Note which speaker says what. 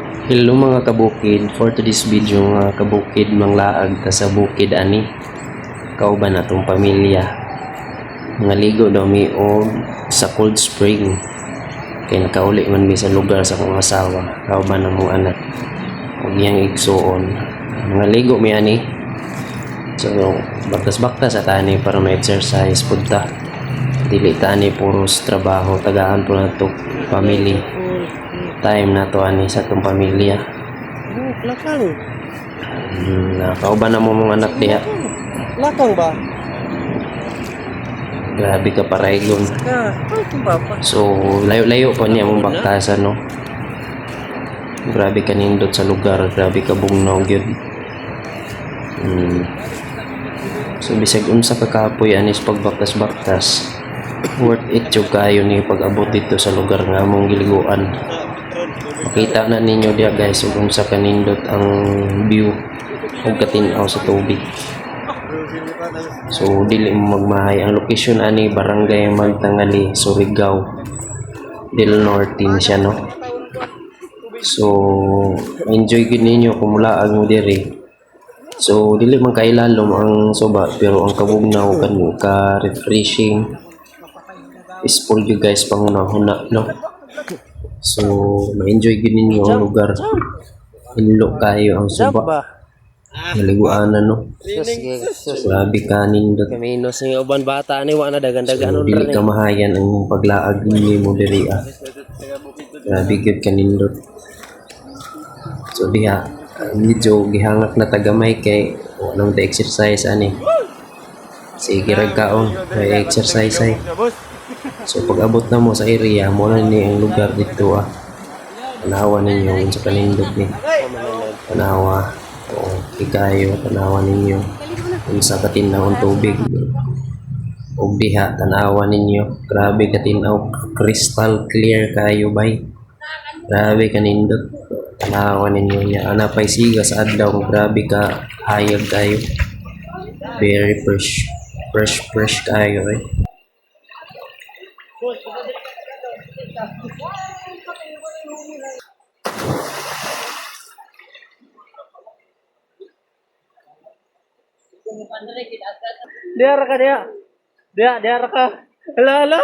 Speaker 1: Hello mga kabukid, for today's video nga kabukid manglaag ta sa bukid ani. Kauban natong pamilya. Mga ligo daw mi og sa cold spring. Kay nakauli man mi sa lugar sa akong asawa. Kauban ang mong anak. Og iyang igsuon. Mga ligo mi ani. So baktas-baktas at ani para ma-exercise punta. Dili tani puros trabaho, tagaan po na to family. Time na to ani sa tong pamilya.
Speaker 2: Lakang.
Speaker 1: Kauban na mo mga anak diha.
Speaker 2: Lakang ba?
Speaker 1: Grabe ka paraygon.
Speaker 2: Papa.
Speaker 1: So layo-layo pa niya mong baktasan no. Grabe ka nindot sa lugar, grabe ka bugnaw gyud. So bisag unsa ka kapoy anis pagbaktas-baktas. Worth it jud kayo ni pag-abot dito sa lugar nga among giliguan. Makita na ninyo diya guys kung sa kanindot ang view ug katinaw sa tubig. So dili mo magmahay ang location ani Barangay Magtangali, Surigao del Norte siya no. So enjoy gid ninyo kung mulaag mo diri. So dili man kailalom ang soba pero ang kabugnaw kan ka refreshing peaceful you guys pangunahuna no. So, ma-enjoy gid ninyo ang lugar. Inlo kayo ang suba. Naliguanan no. Grabe ka nindot.
Speaker 2: Kamino sa uban bata ni wa na dagan-dagan
Speaker 1: So, dili ka mahayan ang paglaag ninyo mo diri ah. Grabe gid ka nindot. So diha medyo gihangak na tagamay kay nang exercise ani. Sige ra kaon, may exercise ay. So pag abot na mo sa area, mo na ni ang lugar dito ah. Tanawa ninyo sa kanindot ni. Tanawa. O ikayo, tanawa ninyo. Kung sa katinaw ang tubig. O diha, tanawa ninyo. Grabe katinaw. Crystal clear kayo bay. Grabe kanindot. Tanawa ninyo niya. Anapay siga sa adlaw. Grabe ka hayag kayo. Very fresh. Fresh kayo eh.
Speaker 2: Diara ka dia. Dia ka. Hala.